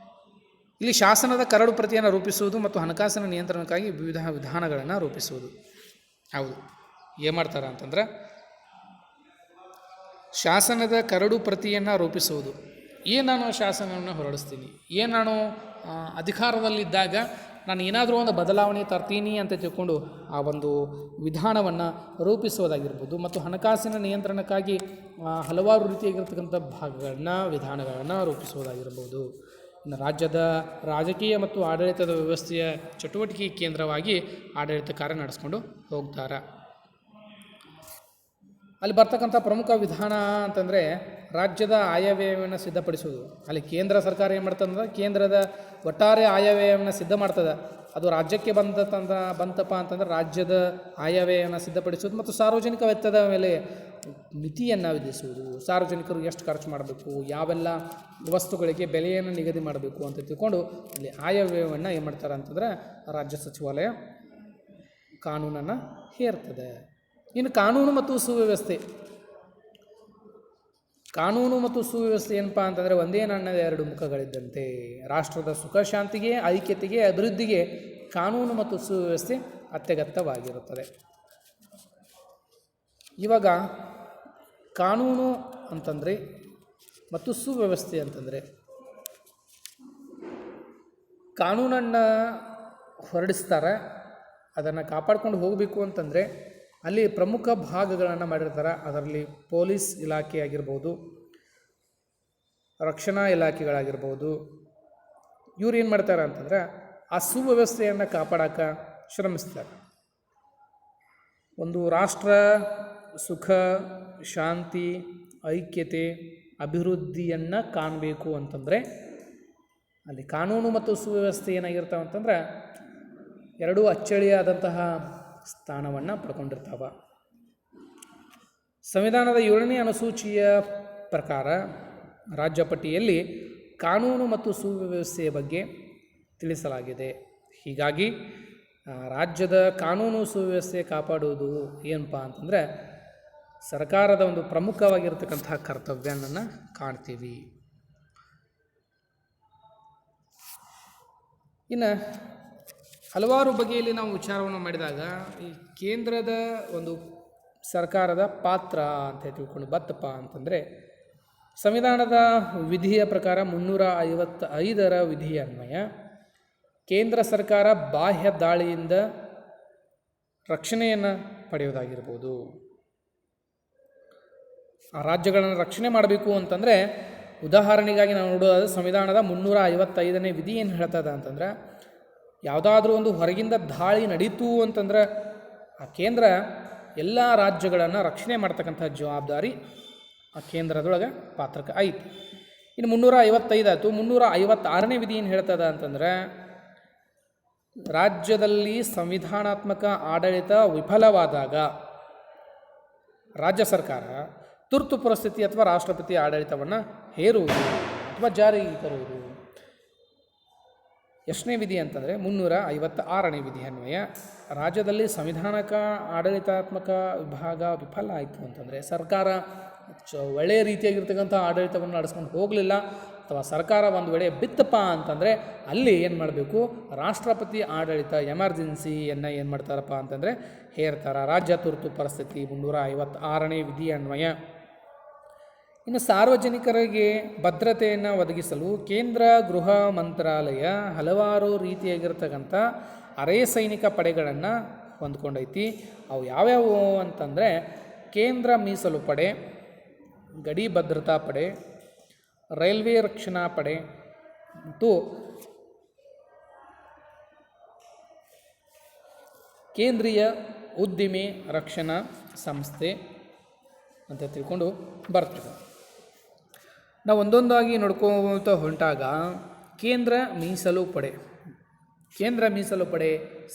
ಇಲ್ಲಿ ಶಾಸನದ ಕರಡು ಪ್ರತಿಯನ್ನು ರೂಪಿಸುವುದು ಮತ್ತು ಹಣಕಾಸಿನ ನಿಯಂತ್ರಣಕ್ಕಾಗಿ ವಿವಿಧ ವಿಧಾನಗಳನ್ನು ರೂಪಿಸುವುದು. ಹೌದು, ಏನು ಮಾಡ್ತಾರೆ ಅಂತಂದರೆ ಶಾಸನದ ಕರಡು ಪ್ರತಿಯನ್ನು ರೂಪಿಸುವುದು. ನಾನು ಶಾಸನವನ್ನು ಹೊರಡಿಸ್ತೀನಿ, ನಾನು ಅಧಿಕಾರದಲ್ಲಿದ್ದಾಗ ನಾನು ಏನಾದರೂ ಒಂದು ಬದಲಾವಣೆ ತರ್ತೀನಿ ಅಂತ ತಿಳ್ಕೊಂಡು ಆ ಒಂದು ವಿಧಾನವನ್ನು ರೂಪಿಸೋದಾಗಿರ್ಬೋದು. ಮತ್ತು ಹಣಕಾಸಿನ ನಿಯಂತ್ರಣಕ್ಕಾಗಿ ಹಲವಾರು ರೀತಿಯಾಗಿರ್ತಕ್ಕಂಥ ವಿಧಾನಗಳನ್ನು ರೂಪಿಸುವುದಾಗಿರ್ಬೋದು. ಇನ್ನು ರಾಜ್ಯದ ರಾಜಕೀಯ ಮತ್ತು ಆಡಳಿತದ ವ್ಯವಸ್ಥೆಯ ಚಟುವಟಿಕೆ ಕೇಂದ್ರವಾಗಿ ಆಡಳಿತ ಕಾರ್ಯ ನಡೆಸ್ಕೊಂಡು ಹೋಗ್ತಾರೆ. ಅಲ್ಲಿ ಬರ್ತಕ್ಕಂಥ ಪ್ರಮುಖ ವಿಧಾನ ಅಂತಂದರೆ ರಾಜ್ಯದ ಆಯವ್ಯಯವನ್ನು ಸಿದ್ಧಪಡಿಸುವುದು. ಅಲ್ಲಿ ಕೇಂದ್ರ ಸರ್ಕಾರ ಏನು ಮಾಡ್ತಂದ್ರೆ ಕೇಂದ್ರದ ಒಟ್ಟಾರೆ ಆಯವ್ಯಯವನ್ನು ಸಿದ್ಧ ಮಾಡ್ತದೆ. ಅದು ರಾಜ್ಯಕ್ಕೆ ಬಂತಪ್ಪ ಅಂತಂದ್ರೆ ರಾಜ್ಯದ ಆಯವ್ಯಯವನ್ನು ಸಿದ್ಧಪಡಿಸುವುದು ಮತ್ತು ಸಾರ್ವಜನಿಕ ವೆಚ್ಚದ ಮೇಲೆ ಮಿತಿಯನ್ನು ವಿಧಿಸುವುದು. ಸಾರ್ವಜನಿಕರು ಎಷ್ಟು ಖರ್ಚು ಮಾಡಬೇಕು, ಯಾವೆಲ್ಲ ವಸ್ತುಗಳಿಗೆ ಬೆಲೆಯನ್ನು ನಿಗದಿ ಮಾಡಬೇಕು ಅಂತ ತಿಳ್ಕೊಂಡು ಅಲ್ಲಿ ಆಯವ್ಯಯವನ್ನು ಏನು ಮಾಡ್ತಾರೆ ಅಂತಂದ್ರೆ ರಾಜ್ಯ ಸಚಿವಾಲಯ ಕಾನೂನನ್ನು ಹೇರ್ತದೆ. ಇನ್ನು ಕಾನೂನು ಮತ್ತು ಸುವ್ಯವಸ್ಥೆ. ಕಾನೂನು ಮತ್ತು ಸುವ್ಯವಸ್ಥೆ ಏನಪ್ಪ ಅಂತಂದರೆ ಒಂದೇ ನಾಣ್ಯದ ಎರಡು ಮುಖಗಳಿದ್ದಂತೆ. ರಾಷ್ಟ್ರದ ಸುಖ ಶಾಂತಿಗೆ, ಐಕ್ಯತೆಗೆ, ಅಭಿವೃದ್ಧಿಗೆ ಕಾನೂನು ಮತ್ತು ಸುವ್ಯವಸ್ಥೆ ಅತ್ಯಗತ್ಯವಾಗಿರುತ್ತದೆ. ಇವಾಗ ಕಾನೂನು ಅಂತಂದರೆ ಮತ್ತು ಸುವ್ಯವಸ್ಥೆ ಅಂತಂದರೆ ಕಾನೂನನ್ನು ಹೊರಡಿಸ್ತಾರೆ. ಅದನ್ನು ಕಾಪಾಡ್ಕೊಂಡು ಹೋಗಬೇಕು ಅಂತಂದರೆ ಅಲ್ಲಿ ಪ್ರಮುಖ ಭಾಗಗಳನ್ನು ಮಾಡಿರ್ತಾರೆ. ಅದರಲ್ಲಿ ಪೊಲೀಸ್ ಇಲಾಖೆ ಆಗಿರ್ಬೋದು, ರಕ್ಷಣಾ ಇಲಾಖೆಗಳಾಗಿರ್ಬೋದು. ಇವ್ರು ಏನು ಮಾಡ್ತಾರೆ ಅಂತಂದರೆ ಆ ಸುವ್ಯವಸ್ಥೆಯನ್ನು ಕಾಪಾಡೋಕ್ಕೆ ಶ್ರಮಿಸ್ತಾರೆ. ಒಂದು ರಾಷ್ಟ್ರ ಸುಖ ಶಾಂತಿ ಐಕ್ಯತೆ ಅಭಿವೃದ್ಧಿಯನ್ನು ಕಾಣಬೇಕು ಅಂತಂದರೆ ಅಲ್ಲಿ ಕಾನೂನು ಮತ್ತು ಸುವ್ಯವಸ್ಥೆ ಏನಾಗಿರ್ತಾವೆ ಅಂತಂದ್ರೆ ಎರಡೂ ಅಚ್ಚಳಿಯಾದಂತಹ ಸ್ಥಾನವನ್ನು ಪಡ್ಕೊಂಡಿರ್ತಾವೆ. ಸಂವಿಧಾನದ 7ನೇ ಅನುಸೂಚಿಯ ಪ್ರಕಾರ ರಾಜ್ಯ ಪಟ್ಟಿಯಲ್ಲಿ ಕಾನೂನು ಮತ್ತು ಸುವ್ಯವಸ್ಥೆಯ ಬಗ್ಗೆ ತಿಳಿಸಲಾಗಿದೆ. ಹೀಗಾಗಿ ರಾಜ್ಯದ ಕಾನೂನು ಸುವ್ಯವಸ್ಥೆ ಕಾಪಾಡುವುದು ಏನಪ್ಪ ಅಂತಂದರೆ ಸರ್ಕಾರದ ಒಂದು ಪ್ರಮುಖವಾಗಿರ್ತಕ್ಕಂತಹ ಕರ್ತವ್ಯವನ್ನು ಕಾಣ್ತೀವಿ. ಇನ್ನು ಹಲವಾರು ಬಗೆಯಲ್ಲಿ ನಾವು ವಿಚಾರವನ್ನು ಮಾಡಿದಾಗ ಈ ಕೇಂದ್ರದ ಒಂದು ಸರ್ಕಾರದ ಪಾತ್ರ ಅಂತ ತಿಳ್ಕೊಂಡು ಬತ್ತಪ್ಪ ಅಂತಂದರೆ ಸಂವಿಧಾನದ ವಿಧಿಯ ಪ್ರಕಾರ 355ರ ವಿಧಿಯ ಅನ್ವಯ ಕೇಂದ್ರ ಸರ್ಕಾರ ಬಾಹ್ಯ ದಾಳಿಯಿಂದ ರಕ್ಷಣೆಯನ್ನು ಪಡೆಯೋದಾಗಿರ್ಬೋದು. ಆ ರಾಜ್ಯಗಳನ್ನು ರಕ್ಷಣೆ ಮಾಡಬೇಕು ಅಂತಂದರೆ ಉದಾಹರಣೆಗಾಗಿ ನಾವು ನೋಡೋದಾದ್ರೆ ಸಂವಿಧಾನದ 355ನೇ ವಿಧಿ ಏನು ಹೇಳ್ತದೆ ಅಂತಂದ್ರೆ ಯಾವುದಾದ್ರೂ ಒಂದು ಹೊರಗಿಂದ ದಾಳಿ ನಡೀತು ಅಂತಂದ್ರೆ ಆ ಕೇಂದ್ರ ಎಲ್ಲ ರಾಜ್ಯಗಳನ್ನು ರಕ್ಷಣೆ ಮಾಡ್ತಕ್ಕಂಥ ಜವಾಬ್ದಾರಿ ಆ ಕೇಂದ್ರದೊಳಗೆ ಪಾತ್ರಕ್ಕೆ ಐತಿ. ಇನ್ನು 355 ಆಯಿತು. 356ನೇ ವಿಧಿ ಏನು ಹೇಳ್ತದೆ ಅಂತಂದರೆ ರಾಜ್ಯದಲ್ಲಿ ಸಂವಿಧಾನಾತ್ಮಕ ಆಡಳಿತ ವಿಫಲವಾದಾಗ ರಾಜ್ಯ ಸರ್ಕಾರ ತುರ್ತು ಪರಿಸ್ಥಿತಿ ಅಥವಾ ರಾಷ್ಟ್ರಪತಿ ಆಡಳಿತವನ್ನು ಹೇರುವುದು ಅಥವಾ ಜಾರಿಗೆ ತರುವುದು. ಎಷ್ಟನೇ ವಿಧಿ ಅಂತಂದರೆ 356ನೇ ವಿಧಿ ಅನ್ವಯ ರಾಜ್ಯದಲ್ಲಿ ಸಂವಿಧಾನಕ ಆಡಳಿತಾತ್ಮಕ ವಿಭಾಗ ವಿಫಲ ಆಯಿತು ಅಂತಂದರೆ ಸರ್ಕಾರ ಒಳ್ಳೆಯ ರೀತಿಯಾಗಿರ್ತಕ್ಕಂಥ ಆಡಳಿತವನ್ನು ನಡೆಸ್ಕೊಂಡು ಹೋಗಲಿಲ್ಲ ಅಥವಾ ಸರ್ಕಾರ ಒಂದು ವೇಳೆ ಬಿತ್ತಪ್ಪ ಅಂತಂದರೆ ಅಲ್ಲಿ ಏನು ಮಾಡಬೇಕು, ರಾಷ್ಟ್ರಪತಿ ಆಡಳಿತ ಎಮರ್ಜೆನ್ಸಿಯನ್ನು ಏನು ಮಾಡ್ತಾರಪ್ಪ ಅಂತಂದರೆ ಹೇರ್ತಾರೆ. ರಾಜ್ಯ ತುರ್ತು ಪರಿಸ್ಥಿತಿ 356ನೇ ವಿಧಿ ಅನ್ವಯ. ಇನ್ನು ಸಾರ್ವಜನಿಕರಿಗೆ ಭದ್ರತೆಯನ್ನು ಒದಗಿಸಲು ಕೇಂದ್ರ ಗೃಹ ಮಂತ್ರಾಲಯ ಹಲವಾರು ರೀತಿಯಾಗಿರ್ತಕ್ಕಂಥ ಅರೆ ಸೈನಿಕ ಪಡೆಗಳನ್ನು ಹೊಂದ್ಕೊಂಡೈತಿ. ಅವು ಯಾವ್ಯಾವು ಅಂತಂದರೆ ಕೇಂದ್ರ ಮೀಸಲು ಪಡೆ, ಗಡಿ ಭದ್ರತಾ ಪಡೆ, ರೈಲ್ವೆ ರಕ್ಷಣಾ ಪಡೆ ಮತ್ತು ಕೇಂದ್ರೀಯ ಉದ್ದಿಮೆ ರಕ್ಷಣಾ ಸಂಸ್ಥೆ ಅಂತ ತಿಳ್ಕೊಂಡು ಬರ್ತದೆ. ನಾವು ಒಂದೊಂದಾಗಿ ನೋಡ್ಕೊತ ಹೊಂಟಾಗ ಕೇಂದ್ರ ಮೀಸಲು ಪಡೆ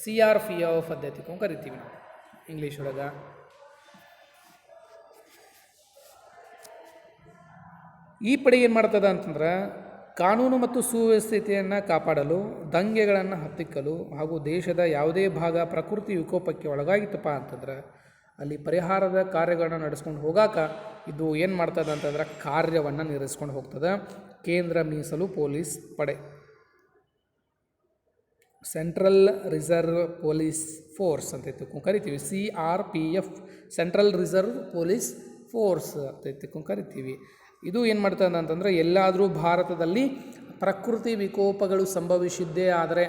CRPF ಅಂತ ತಿಳ್ಕೊಂಡು ಕರಿತೀವಿ ನಾವು ಇಂಗ್ಲೀಷ್ ಒಳಗೆ. ಈ ಪಡೆ ಏನು ಮಾಡ್ತದೆ ಅಂತಂದ್ರೆ ಕಾನೂನು ಮತ್ತು ಸುವ್ಯವಸ್ಥೆಯನ್ನು ಕಾಪಾಡಲು, ದಂಗೆಗಳನ್ನು ಹತ್ತಿಕ್ಕಲು ಹಾಗೂ ದೇಶದ ಯಾವುದೇ ಭಾಗ ಪ್ರಕೃತಿ ವಿಕೋಪಕ್ಕೆ ಒಳಗಾಗಿತ್ತಪ್ಪ ಅಂತಂದ್ರೆ ಅಲ್ಲಿ ಪರಿಹಾರದ ಕಾರ್ಯಗಳನ್ನು ನಡೆಸ್ಕೊಂಡು ಹೋಗಾಕ ಇದು ಏನು ಮಾಡ್ತದೆ ಅಂತಂದ್ರೆ ಕಾರ್ಯವನ್ನು ನಿರ್ವಹಿಸ್ಕೊಂಡು ಹೋಗ್ತದೆ ಕೇಂದ್ರ ಮೀಸಲು ಪೊಲೀಸ್ ಪಡೆ. ಸೆಂಟ್ರಲ್ ರಿಸರ್ವ್ ಪೊಲೀಸ್ ಫೋರ್ಸ್ ಅಂತ ತಿಳ್ಕೊಂಡು ಕರಿತೀವಿ. CRPF central reserve police force ಅಂತ ತಿಳ್ಕೊಂಡು ಕರಿತೀವಿ. ಇದು ಏನು ಮಾಡ್ತದೆ ಅಂತಂದರೆ ಎಲ್ಲಾದರೂ ಭಾರತದಲ್ಲಿ ಪ್ರಕೃತಿ ವಿಕೋಪಗಳು ಸಂಭವಿಸಿದ್ದೇ ಆದರೆ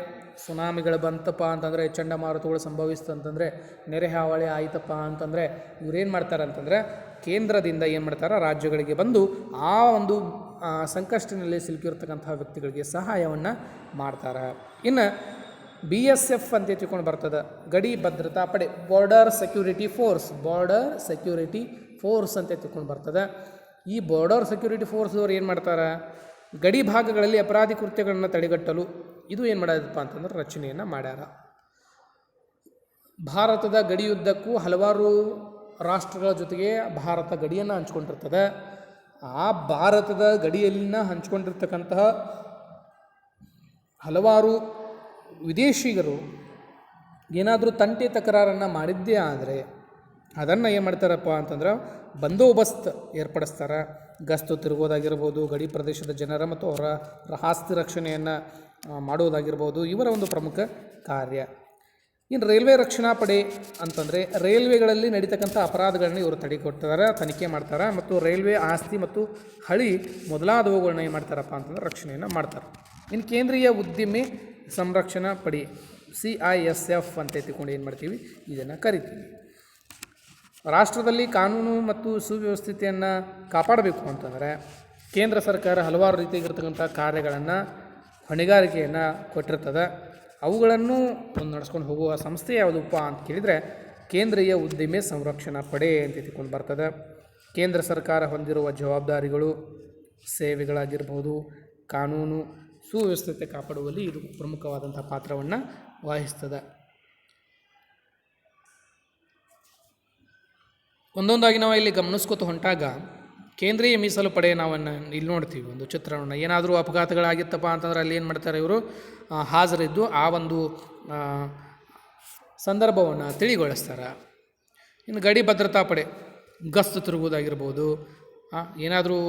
ಸುನಾಮಿಗಳು ಬಂತಪ್ಪ ಅಂತಂದರೆ, ಚಂಡಮಾರುತಗಳು ಸಂಭವಿಸ್ತು ಅಂತಂದರೆ, ನೆರೆ ಹಾವಳಿ ಆಯ್ತಪ್ಪ ಅಂತಂದರೆ ಇವರೇನು ಮಾಡ್ತಾರೆ ಅಂತಂದರೆ ಕೇಂದ್ರದಿಂದ ಏನು ಮಾಡ್ತಾರೆ, ರಾಜ್ಯಗಳಿಗೆ ಬಂದು ಆ ಒಂದು ಸಂಕಷ್ಟಿನಲ್ಲಿ ಸಿಲುಕಿರ್ತಕ್ಕಂಥ ವ್ಯಕ್ತಿಗಳಿಗೆ ಸಹಾಯವನ್ನು ಮಾಡ್ತಾರೆ. ಇನ್ನು BSF ಅಂತ ತಿಳ್ಕೊಂಡು ಬರ್ತದೆ, ಗಡಿ ಭದ್ರತಾ ಪಡೆ, ಬಾರ್ಡರ್ ಸೆಕ್ಯೂರಿಟಿ ಫೋರ್ಸ್ ಅಂತ ತಿಳ್ಕೊಂಡು ಬರ್ತದೆ. ಈ ಬಾರ್ಡರ್ ಸೆಕ್ಯೂರಿಟಿ ಫೋರ್ಸ್ದವ್ರು ಏನು ಮಾಡ್ತಾರೆ, ಗಡಿ ಭಾಗಗಳಲ್ಲಿ ಅಪರಾಧಿ ಕೃತ್ಯಗಳನ್ನು ತಡೆಗಟ್ಟಲು ಇದು ಏನು ಮಾಡೋದಪ್ಪ ಅಂತಂದ್ರೆ ರಚನೆಯನ್ನು ಮಾಡ್ಯಾರ. ಭಾರತದ ಗಡಿಯುದ್ದಕ್ಕೂ ಹಲವಾರು ರಾಷ್ಟ್ರಗಳ ಜೊತೆಗೆ ಭಾರತ ಗಡಿಯನ್ನು ಹಂಚ್ಕೊಂಡಿರ್ತದೆ. ಆ ಭಾರತದ ಗಡಿಯಲ್ಲಿನ ಹಂಚ್ಕೊಂಡಿರ್ತಕ್ಕಂತಹ ಹಲವಾರು ವಿದೇಶಿಗರು ಏನಾದರೂ ತಂಟೆ ತಕರಾರನ್ನು ಮಾಡಿದ್ದೇ ಆದರೆ ಅದನ್ನು ಏನು ಮಾಡ್ತಾರಪ್ಪ ಅಂತಂದ್ರೆ ಬಂದೋಬಸ್ತ್ ಏರ್ಪಡಿಸ್ತಾರೆ. ಗಸ್ತು ತಿರುಗೋದಾಗಿರ್ಬೋದು, ಗಡಿ ಪ್ರದೇಶದ ಜನರ ಮತ್ತು ಅವರ ಆಸ್ತಿ ರಕ್ಷಣೆಯನ್ನು ಮಾಡೋದಾಗಿರ್ಬೋದು, ಇವರ ಒಂದು ಪ್ರಮುಖ ಕಾರ್ಯ. ಇನ್ನು ರೈಲ್ವೆ ರಕ್ಷಣಾ ಪಡೆ ಅಂತಂದರೆ ರೈಲ್ವೆಗಳಲ್ಲಿ ನಡೀತಕ್ಕಂಥ ಅಪರಾಧಗಳನ್ನ ಇವರು ತಡೆಗಟ್ತಾರೆ, ತನಿಖೆ ಮಾಡ್ತಾರೆ ಮತ್ತು ರೈಲ್ವೆ ಆಸ್ತಿ ಮತ್ತು ಹಳಿ ಮೊದಲಾದವುಗಳನ್ನ ಏನು ಮಾಡ್ತಾರಪ್ಪ ಅಂತಂದ್ರೆ ರಕ್ಷಣೆಯನ್ನು ಮಾಡ್ತಾರೆ. ಇನ್ನು ಕೇಂದ್ರೀಯ ಉದ್ದಿಮೆ ಸಂರಕ್ಷಣಾ ಪಡೆ CISF ಅಂತ ತಿಳ್ಕೊಂಡು ಏನು ಮಾಡ್ತೀವಿ, ಇದನ್ನು ಕರಿತೀವಿ. ರಾಷ್ಟ್ರದಲ್ಲಿ ಕಾನೂನು ಮತ್ತು ಸುವ್ಯವಸ್ಥೆಯನ್ನು ಕಾಪಾಡಬೇಕು ಅಂತಂದರೆ ಕೇಂದ್ರ ಸರ್ಕಾರ ಹಲವಾರು ರೀತಿಯಾಗಿರ್ತಕ್ಕಂಥ ಕಾರ್ಯಗಳನ್ನು, ಹೊಣೆಗಾರಿಕೆಯನ್ನು ಕೊಟ್ಟಿರ್ತದೆ. ಅವುಗಳನ್ನು ಒಂದು ನಡೆಸ್ಕೊಂಡು ಹೋಗುವ ಸಂಸ್ಥೆ ಯಾವುದಪ್ಪ ಅಂತ ಕೇಳಿದರೆ ಕೇಂದ್ರೀಯ ಉದ್ದಿಮೆ ಸಂರಕ್ಷಣಾ ಪಡೆ ಅಂತ ತಿಳ್ಕೊಂಡು ಬರ್ತದೆ. ಕೇಂದ್ರ ಸರ್ಕಾರ ಹೊಂದಿರುವ ಜವಾಬ್ದಾರಿಗಳು, ಸೇವೆಗಳಾಗಿರ್ಬೋದು, ಕಾನೂನು ಸುವ್ಯವಸ್ಥೆ ಕಾಪಾಡುವಲ್ಲಿ ಇದು ಪ್ರಮುಖವಾದಂಥ ಪಾತ್ರವನ್ನು ವಹಿಸ್ತದೆ. ಒಂದೊಂದಾಗಿ ನಾವು ಇಲ್ಲಿ ಗಮನಿಸ್ಕೊತ ಹೊಂಟಾಗ ಕೇಂದ್ರೀಯ ಮೀಸಲು ಪಡೆ ನಾವನ್ನು ಇಲ್ಲಿ ನೋಡ್ತೀವಿ ಒಂದು ಚಿತ್ರಣವನ್ನು. ಏನಾದರೂ ಅಪಘಾತಗಳಾಗಿತ್ತಪ್ಪ ಅಂತಂದ್ರೆ ಅಲ್ಲಿ ಏನು ಮಾಡ್ತಾರೆ, ಇವರು ಹಾಜರಿದ್ದು ಆ ಒಂದು ಸಂದರ್ಭವನ್ನು ತಿಳಿಗೊಳಿಸ್ತಾರೆ. ಇನ್ನು ಗಡಿ ಭದ್ರತಾ ಪಡೆ ಗಸ್ತು ತಿರುಗುವುದಾಗಿರ್ಬೋದು, ಏನಾದರೂ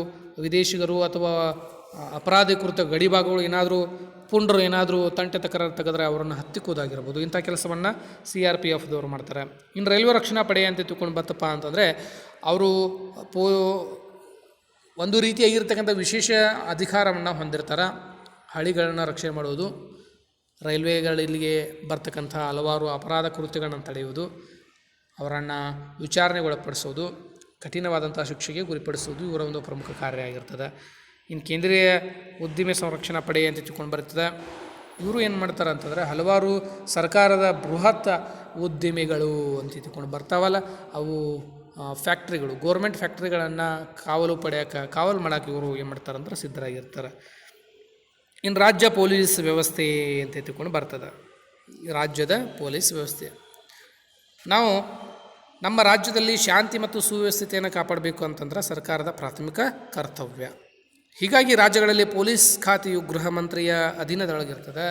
ವಿದೇಶಿಗರು ಅಥವಾ ಅಪರಾಧಿ ಕೃತ ಗಡಿ ಭಾಗಗಳು ಏನಾದರೂ ಪುಂಡರು ಏನಾದರೂ ತಂಟೆ ತಕರಾರು ತೆಗೆದ್ರೆ ಅವರನ್ನು ಹತ್ತಿಕ್ಕೋದಾಗಿರ್ಬೋದು, ಇಂಥ ಕೆಲಸವನ್ನು CRPFದವರು ಮಾಡ್ತಾರೆ. ಇನ್ನು ರೈಲ್ವೆ ರಕ್ಷಣಾ ಪಡೆ ಅಂತ ತಿಳ್ಕೊಂಡು ಬರ್ತಪ್ಪ ಅಂತಂದರೆ ಅವರು ಒಂದು ರೀತಿಯಾಗಿರ್ತಕ್ಕಂಥ ವಿಶೇಷ ಅಧಿಕಾರವನ್ನು ಹೊಂದಿರ್ತಾರೆ. ಹಳಿಗಳನ್ನು ರಕ್ಷಣೆ ಮಾಡುವುದು, ರೈಲ್ವೆಗಳಿಗೆ ಬರ್ತಕ್ಕಂಥ ಹಲವಾರು ಅಪರಾಧ ಕೃತ್ಯಗಳನ್ನು ತಡೆಯುವುದು, ಅವರನ್ನು ವಿಚಾರಣೆಗೊಳಪಡಿಸೋದು, ಕಠಿಣವಾದಂಥ ಶಿಕ್ಷೆಗೆ ಗುರಿಪಡಿಸೋದು ಇವರ ಒಂದು ಪ್ರಮುಖ ಕಾರ್ಯ ಆಗಿರ್ತದೆ. ಇನ್ನು ಕೇಂದ್ರೀಯ ಉದ್ದಿಮೆ ಸಂರಕ್ಷಣಾ ಪಡೆ ಅಂತ ತಿಳ್ಕೊಂಡು ಬರ್ತದೆ. ಇವರು ಏನು ಮಾಡ್ತಾರೆ ಅಂತಂದರೆ ಹಲವಾರು ಸರ್ಕಾರದ ಬೃಹತ್ ಉದ್ದಿಮೆಗಳು ಅಂತ ತಿಳ್ಕೊಂಡು ಬರ್ತಾವಲ್ಲ, ಅವು ಫ್ಯಾಕ್ಟ್ರಿಗಳು, ಗೋರ್ಮೆಂಟ್ ಫ್ಯಾಕ್ಟ್ರಿಗಳನ್ನು ಕಾವಲು ಮಾಡೋಕೆ ಇವರು ಏನು ಮಾಡ್ತಾರೆ ಅಂದ್ರೆ ಸಿದ್ಧರಾಗಿರ್ತಾರೆ. ಇನ್ನು ರಾಜ್ಯ ಪೊಲೀಸ್ ವ್ಯವಸ್ಥೆ ಅಂತ ತಿಳ್ಕೊಂಡು ಬರ್ತದೆ. ರಾಜ್ಯದ ಪೊಲೀಸ್ ವ್ಯವಸ್ಥೆ, ನಾವು ನಮ್ಮ ರಾಜ್ಯದಲ್ಲಿ ಶಾಂತಿ ಮತ್ತು ಸುವ್ಯವಸ್ಥೆಯನ್ನು ಕಾಪಾಡಬೇಕು ಅಂತಂದ್ರೆ ಸರ್ಕಾರದ ಪ್ರಾಥಮಿಕ ಕರ್ತವ್ಯ. ಹೀಗಾಗಿ ರಾಜ್ಯಗಳಲ್ಲಿ ಪೊಲೀಸ್ ಖಾತೆಯು ಗೃಹ ಮಂತ್ರಿಯ ಅಧೀನದೊಳಗಿರ್ತದೆ.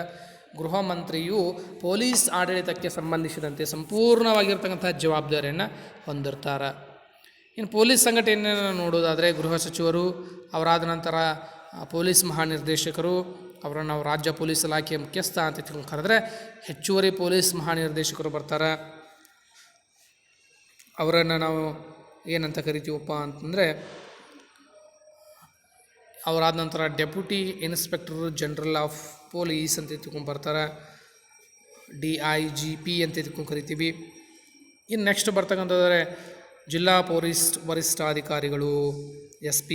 ಗೃಹ ಮಂತ್ರಿಯು ಪೊಲೀಸ್ ಆಡಳಿತಕ್ಕೆ ಸಂಬಂಧಿಸಿದಂತೆ ಸಂಪೂರ್ಣವಾಗಿರ್ತಕ್ಕಂಥ ಜವಾಬ್ದಾರಿಯನ್ನು ಹೊಂದಿರ್ತಾರೆ. ಇನ್ನು ಪೊಲೀಸ್ ಸಂಘಟನೆಯನ್ನು ನೋಡೋದಾದರೆ ಗೃಹ ಸಚಿವರು, ಅವರಾದ ನಂತರ ಪೊಲೀಸ್ ಮಹಾನಿರ್ದೇಶಕರು, ಅವರನ್ನು ನಾವು ರಾಜ್ಯ ಪೊಲೀಸ್ ಇಲಾಖೆಯ ಮುಖ್ಯಸ್ಥ ಅಂತ ತಿಳ್ಕೊಂಡು ಕರೆದ್ರೆ ಹೆಚ್ಚುವರಿ ಪೊಲೀಸ್ ಮಹಾನಿರ್ದೇಶಕರು ಬರ್ತಾರೆ. ಅವರನ್ನು ನಾವು ಏನಂತ ಕರಿತೀವಪ್ಪ ಅಂತಂದರೆ ಅವರಾದ ನಂತರ deputy inspector general of police ಅಂತ ತಿಳ್ಕೊಂಡು ಬರ್ತಾರೆ. DIGP ಅಂತ ತಿಳ್ಕೊಂಡು ಕರಿತೀವಿ. ಇನ್ನು ನೆಕ್ಸ್ಟ್ ಬರ್ತಕ್ಕಂಥದ್ರೆ ಜಿಲ್ಲಾ ಪೊಲೀಸ್ ವರಿಷ್ಠಾಧಿಕಾರಿಗಳು SP,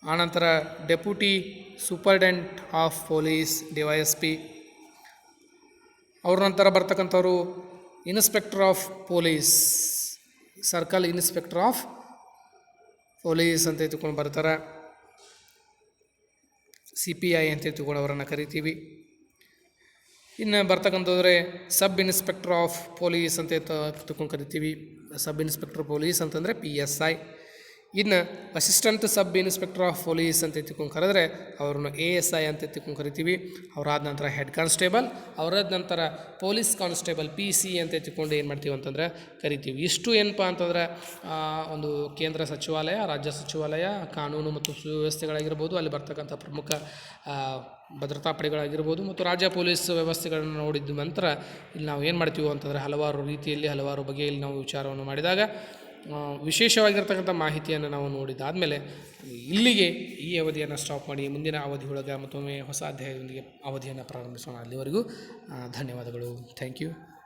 ಆನಂತರ deputy superintendent of police DYSP, ಅವ್ರ ನಂತರ ಬರ್ತಕ್ಕಂಥವ್ರು inspector of police, circle inspector of police ಅಂತ ತಿಳ್ಕೊಂಡು ಬರ್ತಾರೆ. CPI ಅಂತ ತಿಳ್ಕೊಂಡು ಅವರನ್ನು ಕರಿತೀವಿ. ಇನ್ನು ಬರ್ತಕ್ಕಂಥದ್ರೆ ಸಬ್ ಇನ್ಸ್ಪೆಕ್ಟರ್ ಆಫ್ ಪೊಲೀಸ್ ಅಂತ ತಿಳ್ಕೊಂಡು ಕರಿತೀವಿ. ಸಬ್ ಇನ್ಸ್ಪೆಕ್ಟರ್ ಪೊಲೀಸ್ ಅಂತಂದರೆ PSI. ಇನ್ನು assistant sub inspector of police ಅಂತ ತಿಳ್ಕೊಂಡು ಕರೆದ್ರೆ ಅವ್ರನ್ನ ASI ಅಂತ ತಿಳ್ಕೊಂಡು ಕರಿತೀವಿ. ಅವರಾದ ನಂತರ ಹೆಡ್ ಕಾನ್ಸ್ಟೇಬಲ್, ಅವರಾದ ನಂತರ ಪೊಲೀಸ್ ಕಾನ್ಸ್ಟೇಬಲ್ PC ಅಂತ ತಿಳ್ಕೊಂಡು ಏನು ಮಾಡ್ತೀವಿ ಅಂತಂದರೆ ಕರಿತೀವಿ. ಇಷ್ಟು ಏನಪ್ಪ ಅಂತಂದರೆ ಒಂದು ಕೇಂದ್ರ ಸಚಿವಾಲಯ, ರಾಜ್ಯ ಸಚಿವಾಲಯ, ಕಾನೂನು ಮತ್ತು ಸುವ್ಯವಸ್ಥೆಗಳಾಗಿರ್ಬೋದು, ಅಲ್ಲಿ ಬರ್ತಕ್ಕಂಥ ಪ್ರಮುಖ ಭದ್ರತಾ ಪಡೆಗಳಾಗಿರ್ಬೋದು ಮತ್ತು ರಾಜ್ಯ ಪೊಲೀಸ್ ವ್ಯವಸ್ಥೆಗಳನ್ನು ನೋಡಿದ ನಂತರ ಇಲ್ಲಿ ನಾವು ಏನು ಮಾಡ್ತೀವಿ ಅಂತಂದರೆ ಹಲವಾರು ರೀತಿಯಲ್ಲಿ ಹಲವಾರು ಬಗೆಯಲ್ಲಿ ನಾವು ವಿಚಾರವನ್ನು ಮಾಡಿದಾಗ ವಿಶೇಷವಾಗಿರ್ತಕ್ಕಂಥ ಮಾಹಿತಿಯನ್ನು ನಾವು ನೋಡಿದ್ದಾದಮೇಲೆ ಇಲ್ಲಿಗೆ ಈ ಅವಧಿಯನ್ನು ಸ್ಟಾಪ್ ಮಾಡಿ ಮುಂದಿನ ಅವಧಿಯೊಳಗೆ ಮತ್ತೊಮ್ಮೆ ಹೊಸ ಅಧ್ಯಾಯದೊಂದಿಗೆ ಅವಧಿಯನ್ನು ಪ್ರಾರಂಭಿಸೋಣ. ಅಲ್ಲಿವರೆಗೂ ಧನ್ಯವಾದಗಳು. Thank you.